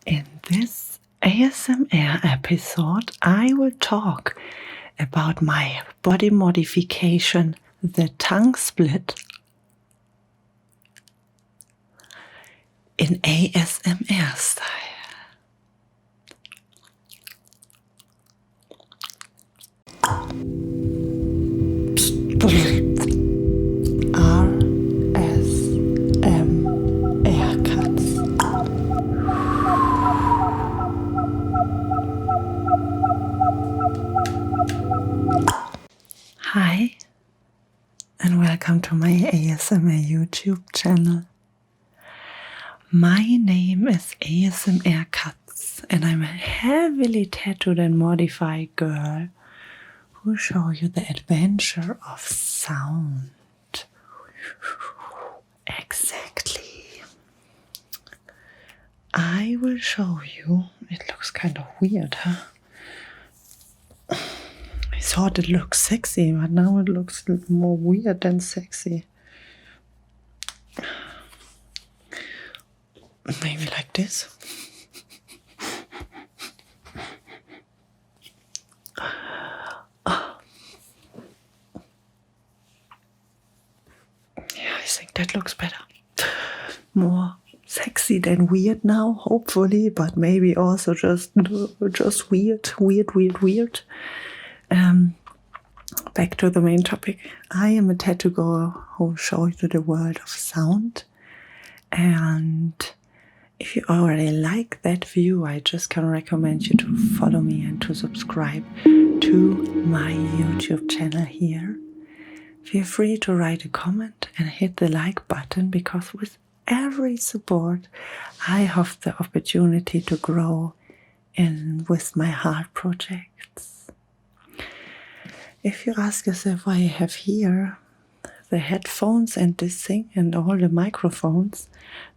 In this ASMR episode, I will talk about my body modification, the tongue split, in ASMR style. ASMR Katz. Hi, and welcome to my ASMR YouTube channel. My name is ASMR Katz, and I'm a heavily tattooed and modified girl who show you the adventure of sound. Exactly. I will show you. It looks kind of weird, huh? I thought it looked sexy, but now it looks more weird than sexy. Maybe like this. Yeah, I think that looks better. More sexy than weird now, hopefully, but maybe also just weird. Back to the main topic. I am a tattoo girl who shows you the world of sound, and if you already like that view, I just can recommend you to follow me and to subscribe to my YouTube channel here. Feel free to write a comment and hit the like button, because with every support I have the opportunity to grow with my heart projects. If you ask yourself why I have here the headphones and this thing and all the microphones,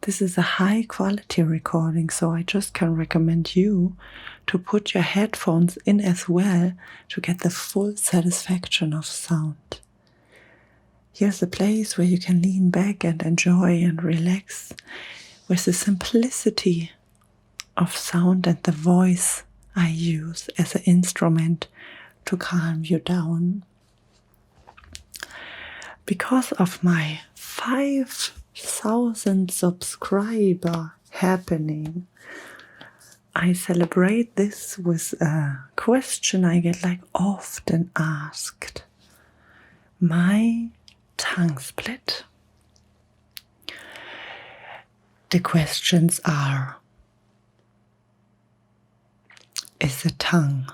this is a high quality recording, so I just can recommend you to put your headphones in as well to get the full satisfaction of sound. Here's a place where you can lean back and enjoy and relax with the simplicity of sound and the voice I use as an instrument to calm you down. Because of my 5,000 subscriber happening, I celebrate this with a question I get often asked. My tongue split. The questions are: is the tongue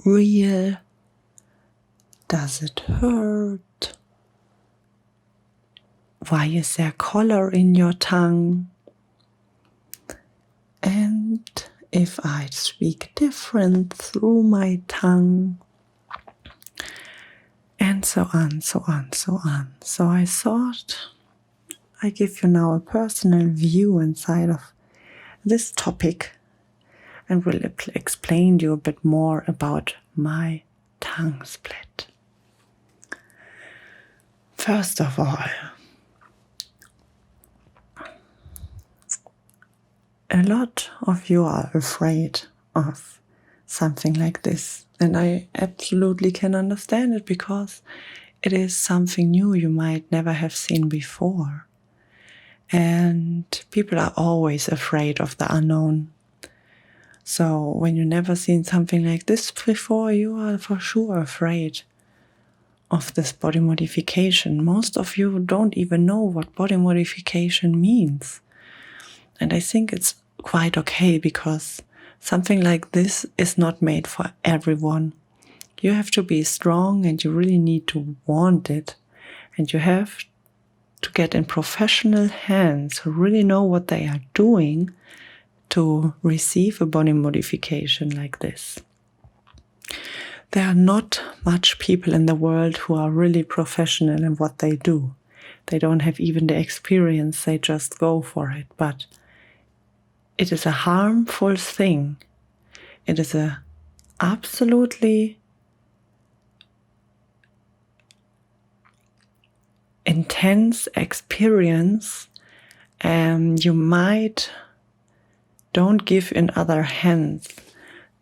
real? Does it hurt? Why is there color in your tongue? And if I speak different through my tongue? And so on. So I thought I give you now a personal view inside of this topic, and will explain to you a bit more about my tongue split. First of all, a lot of you are afraid of something like this, and I absolutely can understand it, because it is something new you might never have seen before. And people are always afraid of the unknown. So when you've never seen something like this before, you are for sure afraid of this body modification. Most of you don't even know what body modification means. And I think it's quite okay, because something like this is not made for everyone. You have to be strong, and you really need to want it. And you have to get in professional hands who really know what they are doing to receive a body modification like this. There are not much people in the world who are really professional in what they do. They don't have even the experience, they just go for it. But it is a harmful thing. It is a absolutely intense experience. You might don't give in other hands.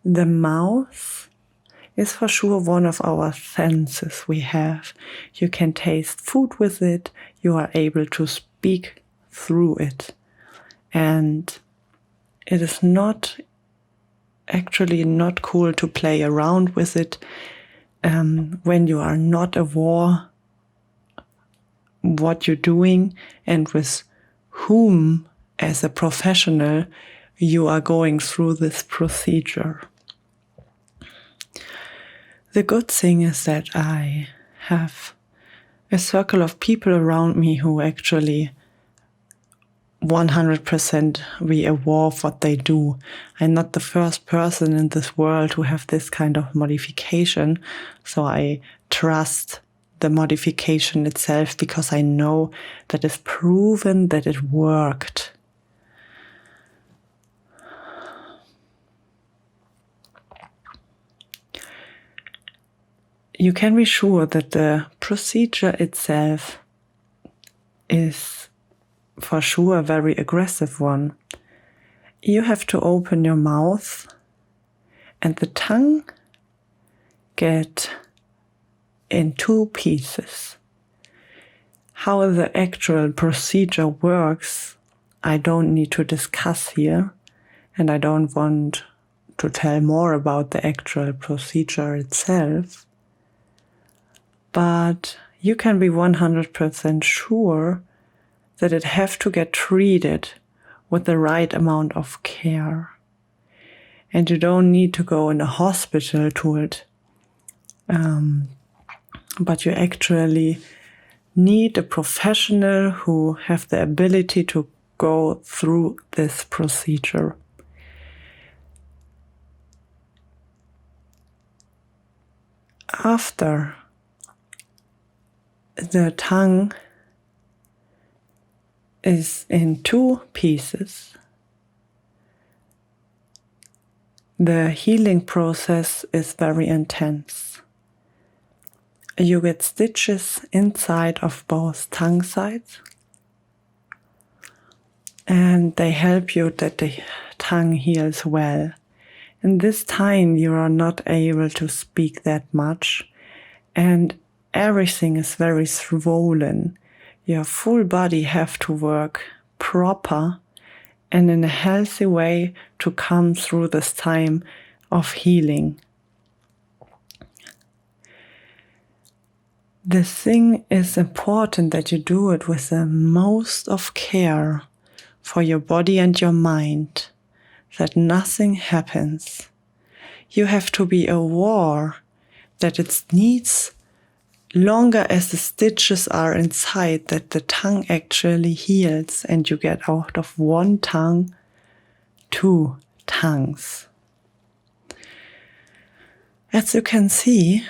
The mouth is for sure one of our senses we have. You can taste food with it. You are able to speak through it. And it is actually not cool to play around with it when you are not aware what you're doing and with whom, as a professional, you are going through this procedure. The good thing is that I have a circle of people around me who actually 100% be aware of what they do. I'm not the first person in this world who have this kind of modification, so I trust the modification itself because I know that it's proven that it worked. You can be sure that the procedure itself is for sure a very aggressive one. You have to open your mouth and the tongue get in two pieces. How the actual procedure works, I don't need to discuss here, and I don't want to tell more about the actual procedure itself. But you can be 100% sure that it have to get treated with the right amount of care. And you don't need to go in a hospital to it. But you actually need a professional who have the ability to go through this procedure. After the tongue is in two pieces, the healing process is very intense. You get stitches inside of both tongue sides, and they help you that the tongue heals well. In this time, you are not able to speak that much, and everything is very swollen. Your full body have to work proper and in a healthy way to come through this time of healing. The thing is important that you do it with the most of care for your body and your mind, that nothing happens. You have to be aware that it needs longer as the stitches are inside, that the tongue actually heals and you get out of one tongue 2 tongues. As you can see,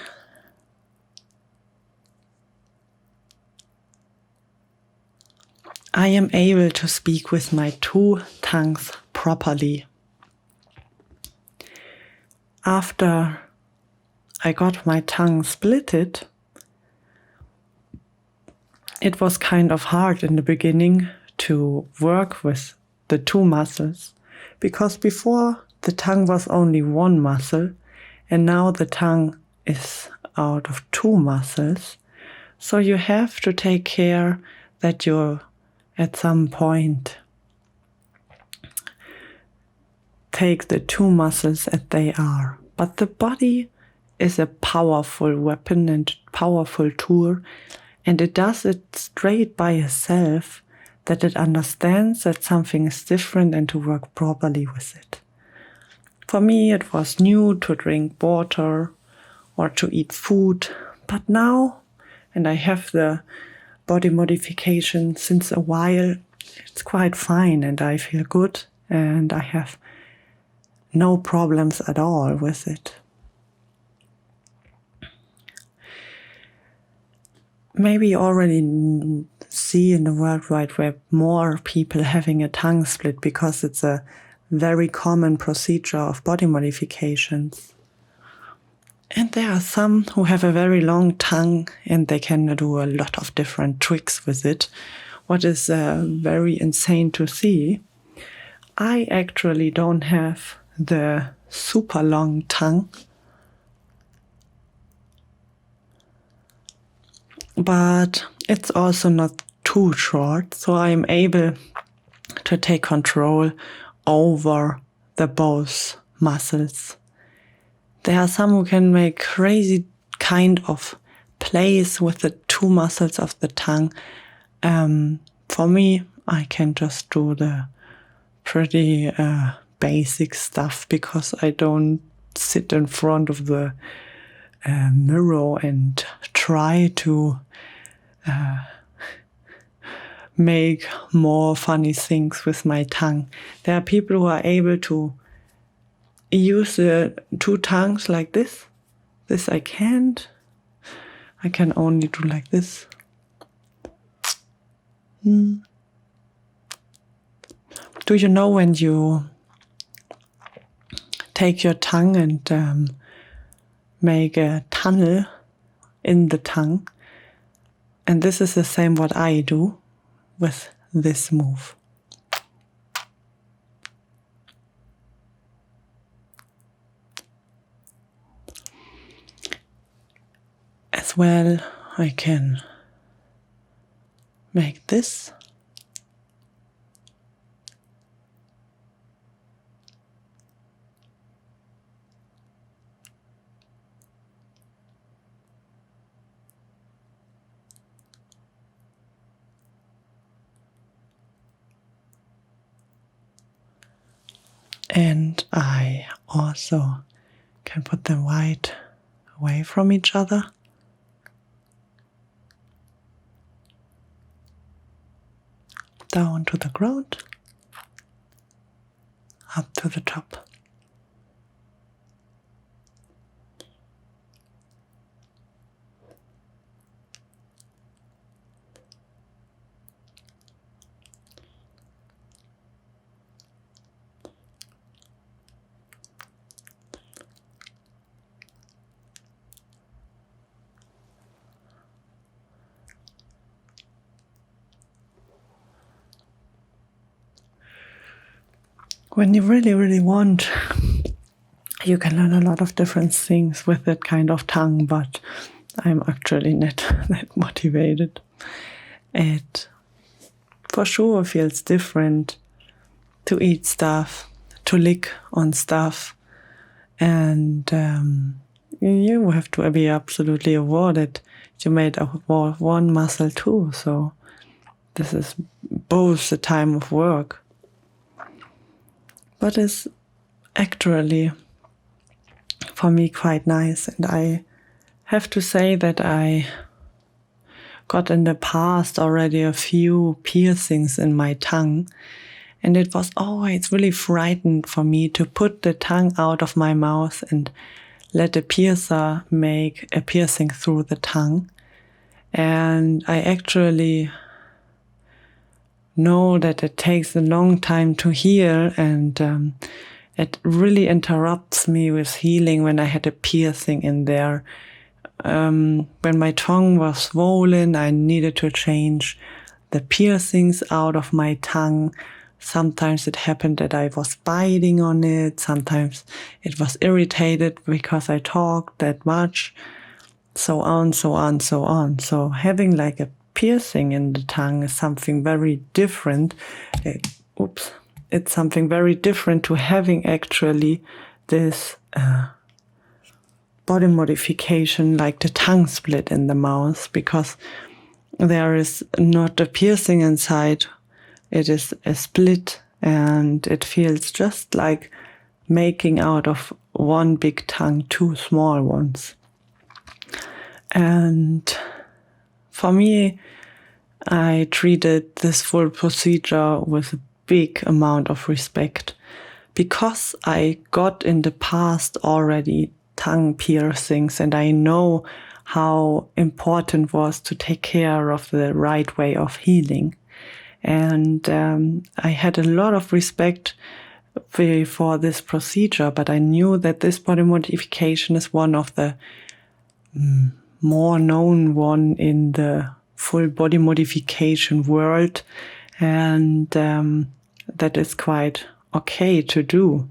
I am able to speak with my 2 tongues properly. After I got my tongue splitted, it was kind of hard in the beginning to work with the 2 muscles, because before the tongue was only 1 muscle and now the tongue is out of 2 muscles. So you have to take care that you at some point take the 2 muscles as they are. But the body is a powerful weapon and powerful tool, and it does it straight by itself, that it understands that something is different and to work properly with it. For me, it was new to drink water or to eat food, but now, and I have the body modification since a while, it's quite fine and I feel good and I have no problems at all with it. Maybe you already see in the World Wide Web more people having a tongue split, because it's a very common procedure of body modifications. And there are some who have a very long tongue and they can do a lot of different tricks with it, what is very insane to see. I actually don't have the super long tongue, but it's also not too short, so I'm able to take control over the both muscles. There are some who can make crazy kind of plays with the two muscles of the tongue. For me, I can just do the pretty basic stuff because I don't sit in front of the mirror and try to make more funny things with my tongue. There are people who are able to use the two tongues like this. This I can't. I can only do like this. Do you know when you take your tongue and make a tunnel in the tongue? And this is the same what I do with this move. As well, I can make this. And I also can put them right away from each other. Down to the ground, up to the top. When you really, really want, you can learn a lot of different things with that kind of tongue, but I'm actually not that motivated. It for sure feels different to eat stuff, to lick on stuff, and you have to be absolutely aware that you made one muscle too, so this is both the time of work. But it's actually, for me, quite nice. And I have to say that I got in the past already a few piercings in my tongue. And it was always really frightened for me to put the tongue out of my mouth and let a piercer make a piercing through the tongue. And I actually know that it takes a long time to heal, and it really interrupts me with healing when I had a piercing in there. When my tongue was swollen, I needed to change the piercings out of my tongue. Sometimes it happened that I was biting on it. Sometimes it was irritated because I talked that much. So on, so on, so on. So having like a piercing in the tongue is something very different. It's something very different to having actually this body modification, like the tongue split in the mouth, because there is not a piercing inside. It is a split, and it feels just like making out of one big tongue two small ones. And for me, I treated this full procedure with a big amount of respect, because I got in the past already tongue piercings, and I know how important it was to take care of the right way of healing. And I had a lot of respect for this procedure, but I knew that this body modification is one of the more known one in the full body modification world, and that is quite okay to do.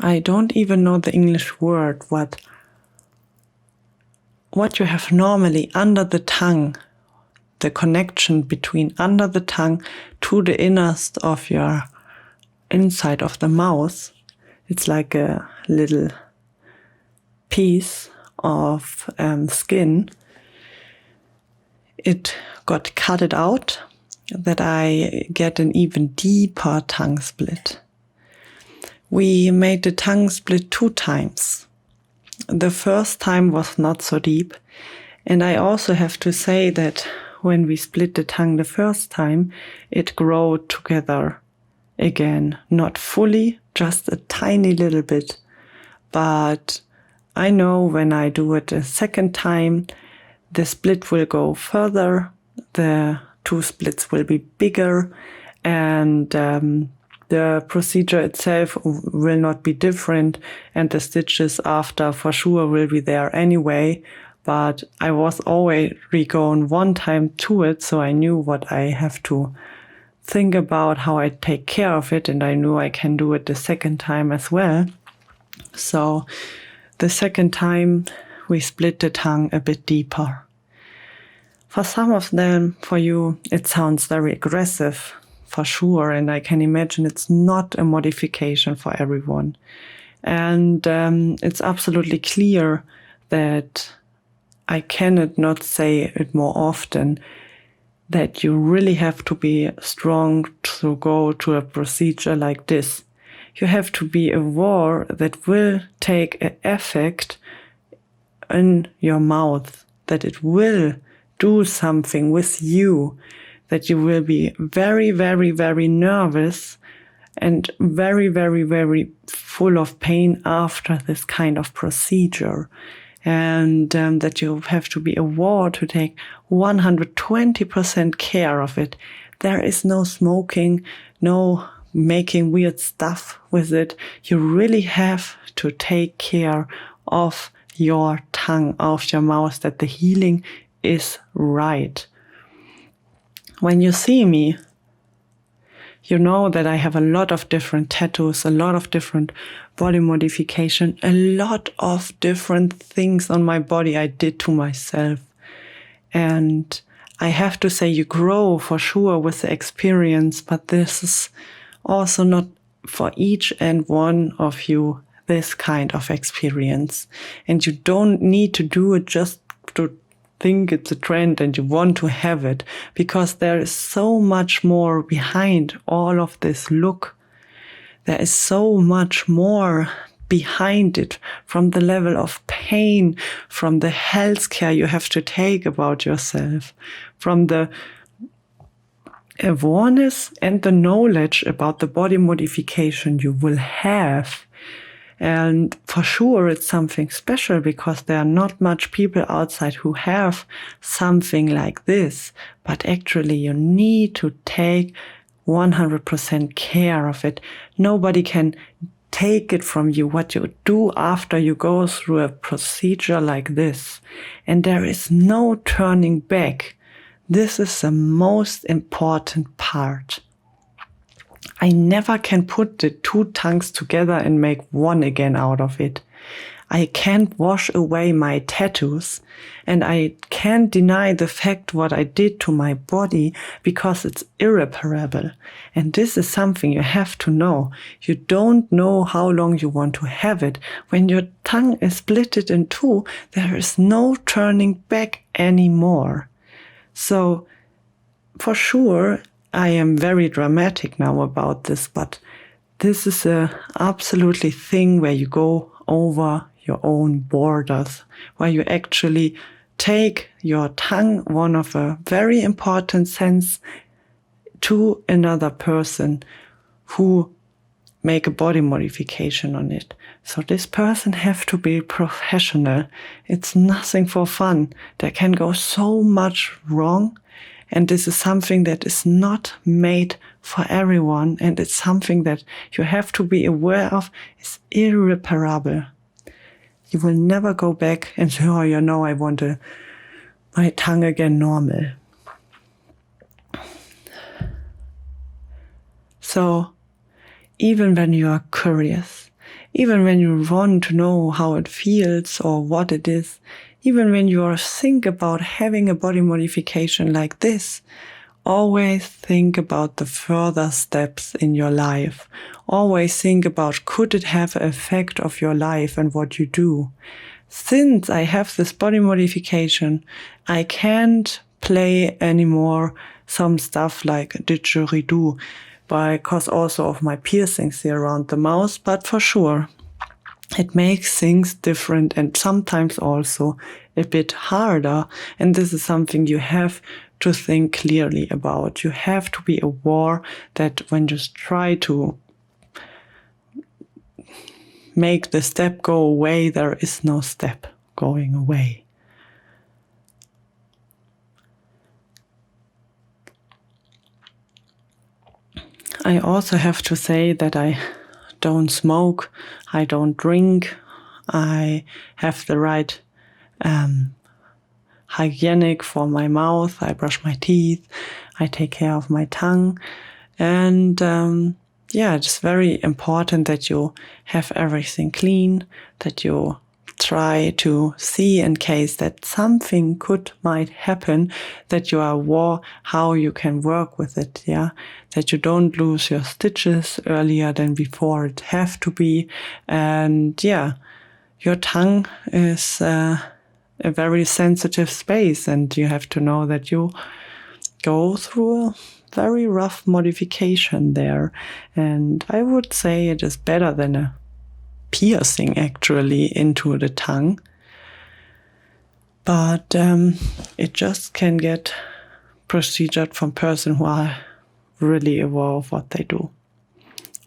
I don't even know the English word, what you have normally under the tongue, the connection between under the tongue to the innerst of your inside of the mouth. It's like a little piece of skin. It got cut out that I get an even deeper tongue split. We made the tongue split 2 times. The first time was not so deep. And I also have to say that when we split the tongue the first time, it grew together again. Not fully, just a tiny little bit. But I know when I do it a second time, the split will go further, the 2 splits will be bigger, and the procedure itself will not be different, and the stitches after for sure will be there anyway. But I was already going 1 time to it, so I knew what I have to think about, how I take care of it, and I knew I can do it the second time as well. So the second time we split the tongue a bit deeper. For some of them, for you, it sounds very aggressive, for sure, and I can imagine it's not a modification for everyone. And it's absolutely clear that I cannot not say it more often, that you really have to be strong to go to a procedure like this. You have to be aware that will take an effect in your mouth, that it will do something with you, that you will be very, very, very nervous and very, very, very full of pain after this kind of procedure. And that you have to be aware to take 120% care of it. There is no smoking, no making weird stuff with it. You really have to take care of your tongue, of your mouth, that the healing is right. When you see me, you know that I have a lot of different tattoos, a lot of different body modification, a lot of different things on my body I did to myself. And I have to say you grow for sure with the experience, but this is also not for each and one of you this kind of experience. And you don't need to do it just to think it's a trend and you want to have it, because there is so much more behind all of this look. There is so much more behind it, from the level of pain, from the health care you have to take about yourself, from the awareness and the knowledge about the body modification you will have. And for sure it's something special, because there are not much people outside who have something like this. But actually you need to take 100% care of it. Nobody can take it from you, what you do after you go through a procedure like this. And there is no turning back. This is the most important part. I never can put the 2 tongues together and make one again out of it. I can't wash away my tattoos, and I can't deny the fact what I did to my body, because it's irreparable. And this is something you have to know. You don't know how long you want to have it. When your tongue is split in 2, there is no turning back anymore. So for sure, I am very dramatic now about this, but this is a absolutely thing where you go over your own borders, where you actually take your tongue, one of a very important sense, to another person who make a body modification on it. So this person have to be professional. It's nothing for fun. There can go so much wrong. And this is something that is not made for everyone. And it's something that you have to be aware of is irreparable. You will never go back and say, oh, you know, I want my tongue again normal. So even when you are curious, even when you want to know how it feels or what it is, even when you think about having a body modification like this, always think about the further steps in your life. Always think about, could it have an effect of your life and what you do? Since I have this body modification, I can't play anymore some stuff like didgeridoo, because also of my piercings here around the mouth, but for sure it makes things different and sometimes also a bit harder. And this is something you have to think clearly about. You have to be aware that when you try to make the step go away, there is no step going away. I also have to say that I don't smoke, I don't drink, I have the right hygienic for my mouth, I brush my teeth, I take care of my tongue, and it's very important that you have everything clean, that you try to see in case that something might happen, that you are aware how you can work with it, that you don't lose your stitches earlier than before it have to be. And your tongue is a very sensitive space, and you have to know that you go through a very rough modification there. And I would say it is better than a piercing actually into the tongue, but it just can get procedured from person who are really aware of what they do.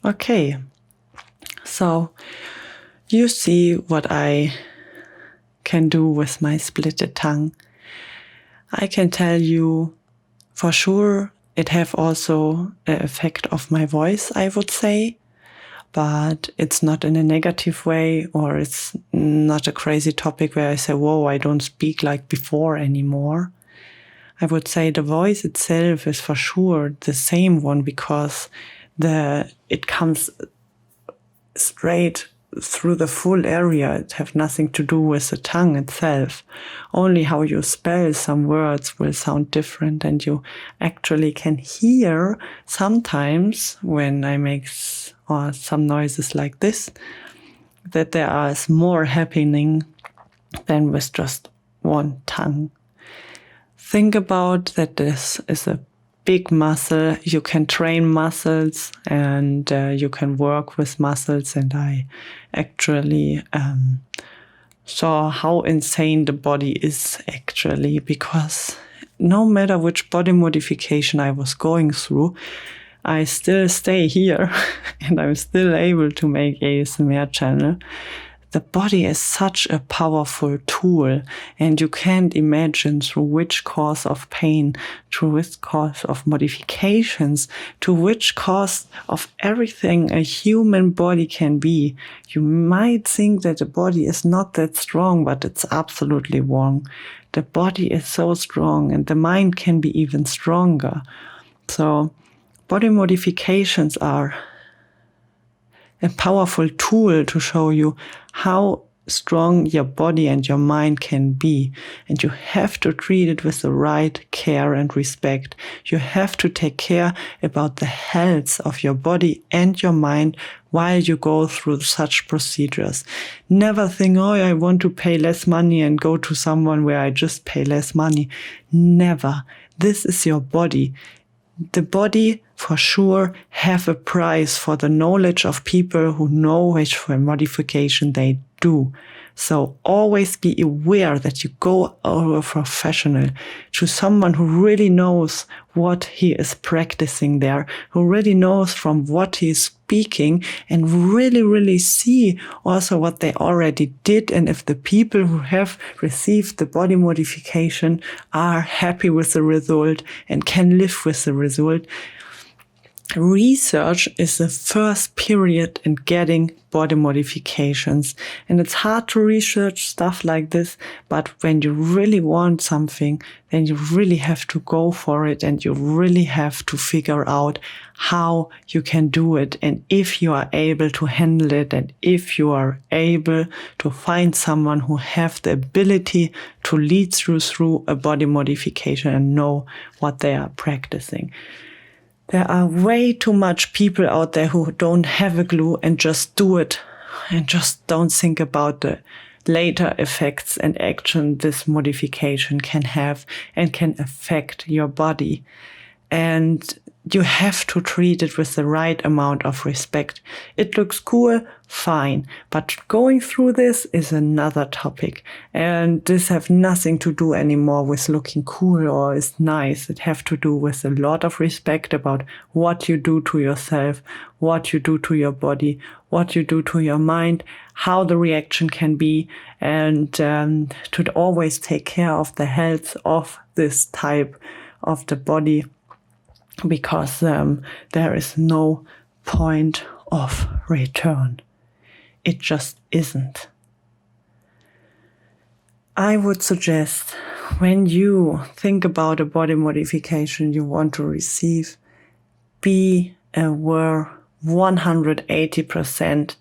Okay, so you see what I can do with my splitted tongue. I can tell you for sure it have also an effect of my voice, I would say. But it's not in a negative way, or it's not a crazy topic where I say, whoa, I don't speak like before anymore. I would say the voice itself is for sure the same one, because it comes straight through the full area. It have nothing to do with the tongue itself. Only how you spell some words will sound different, and you actually can hear sometimes when I make some noises like this, that there is more happening than with just one tongue. Think about that this is a big muscle. You can train muscles, and you can work with muscles. And I actually saw how insane the body is actually, because no matter which body modification I was going through, I still stay here and I'm still able to make ASMR channel. The body is such a powerful tool, and you can't imagine through which cause of pain, through which cause of modifications, to which cause of everything a human body can be. You might think that the body is not that strong, but it's absolutely wrong. The body is so strong, and the mind can be even stronger. So body modifications are a powerful tool to show you how strong your body and your mind can be. And you have to treat it with the right care and respect. You have to take care about the health of your body and your mind while you go through such procedures. Never think, oh, I want to pay less money and go to someone where I just pay less money. Never. This is your body. The body, for sure, have a price for the knowledge of people who know which modification they do. So always be aware that you go over a professional, to someone who really knows what he is practicing there, who really knows from what he is speaking, and really, really see also what they already did, and if the people who have received the body modification are happy with the result and can live with the result. research is the first period in getting body modifications. And it's hard to research stuff like this, but when you really want something, then you really have to go for it, and you really have to figure out how you can do it, and if you are able to handle it, and if you are able to find someone who have the ability to lead you through a body modification and know what they are practicing. There are way too much people out there who don't have a clue and just do it and just don't think about the later effects and action this modification can have and can affect your body. And you have to treat it with the right amount of respect. It looks cool, fine, but going through this is another topic. And this have nothing to do anymore with looking cool or is nice. It have to do with a lot of respect about what you do to yourself, what you do to your body, what you do to your mind, how the reaction can be, and to always take care of the health of this type of the body. Because there is no point of return. It just isn't. I would suggest when you think about a body modification you want to receive, be aware 180%.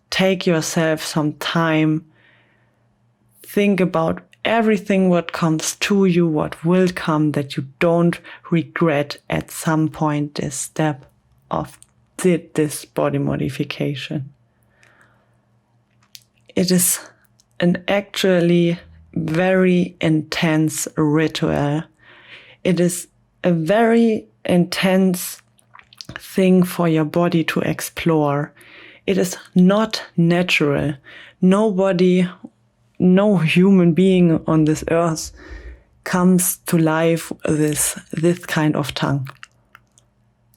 Take yourself some time. Think about everything what comes to you, what will come, that you don't regret at some point this step of did this body modification. It is an actually very intense ritual. It is a very intense thing for your body to explore. It is not natural. No human being on this earth comes to life with this kind of tongue.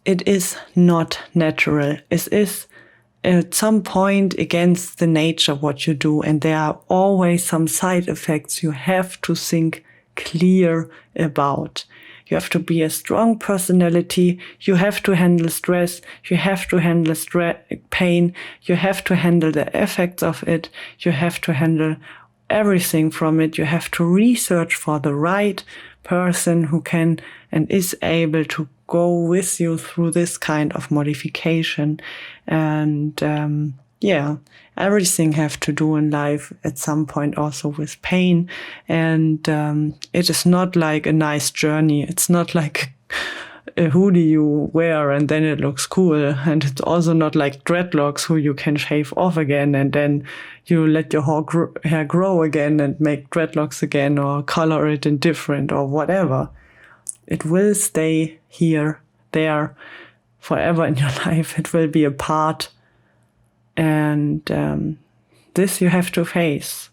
It is not natural. It is at some point against the nature what you do, and there are always some side effects you have to think clear about. You have to be a strong personality. You have to handle stress. You have to handle pain. You have to handle the effects of it. You have to handle everything from it. You have to research for the right person who can and is able to go with you through this kind of modification. And everything have to do in life at some point also with pain. And it is not like a nice journey. It's not like a hoodie you wear and then it looks cool. And it's also not like dreadlocks who you can shave off again and then you let your hair grow again and make dreadlocks again or color it in different or whatever. It will stay there forever in your life. It will be a part. And this you have to face.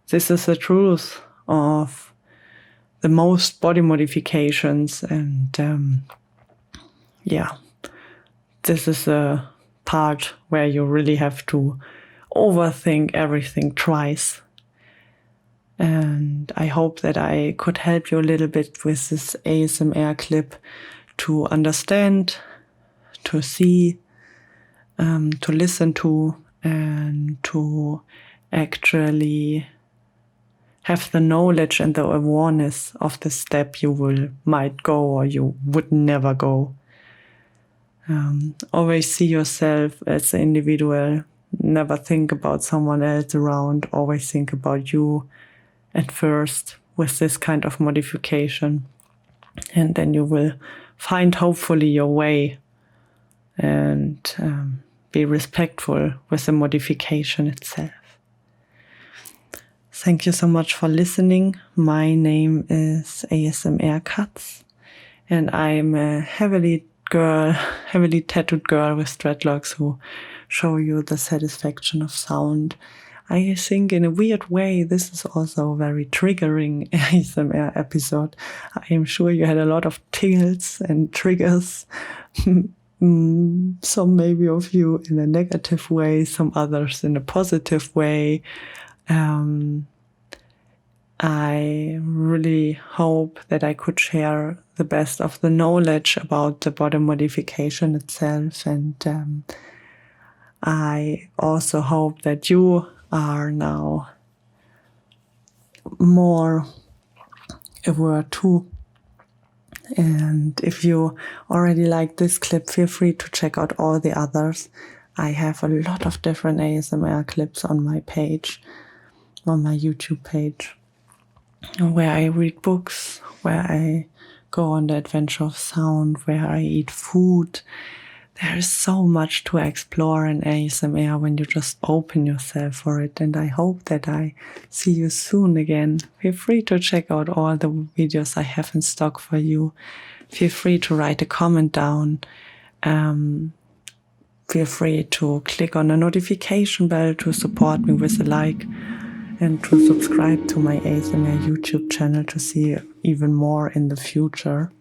This is the truth of the most body modifications. And this is a part where you really have to overthink everything twice. And I hope that I could help you a little bit with this ASMR clip to understand, to see, to listen to, and to actually have the knowledge and the awareness of the step you might go or you would never go. Always see yourself as an individual. Never think about someone else around. Always think about you at first with this kind of modification. And then you will find hopefully your way and be respectful with the modification itself. Thank you so much for listening. My name is ASMR Katz, and I'm a heavily tattooed girl with dreadlocks who show you the satisfaction of sound. I think in a weird way, this is also a very triggering ASMR episode. I am sure you had a lot of tingles and triggers. Some maybe of you in a negative way, some others in a positive way. I really hope that I could share the best of the knowledge about the body modification itself. And I also hope that you are now more aware too. And if you already like this clip, feel free to check out all the others. I have a lot of different ASMR clips on my page, on my YouTube page, where I read books, where I go on the adventure of sound, where I eat food. There is so much to explore in ASMR when you just open yourself for it. And I hope that I see you soon again. Feel free to check out all the videos I have in stock for you. Feel free to write a comment down. Feel free to click on the notification bell to support me with a like, and to subscribe to my ASMR YouTube channel to see even more in the future.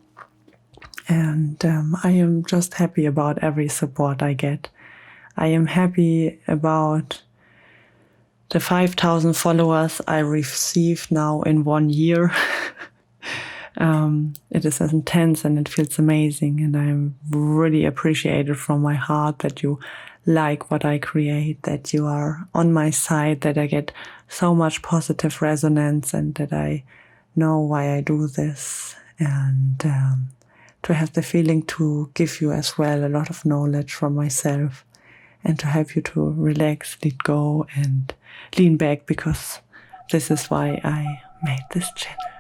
And I am just happy about every support I get. I am happy about the 5,000 followers I received now in 1 year. It is intense and it feels amazing, and I'm really appreciated from my heart that you like what I create, that you are on my side, that I get so much positive resonance, and that I know why I do this, and to have the feeling to give you as well a lot of knowledge from myself, and to help you to relax, let go, and lean back, because this is why I made this channel.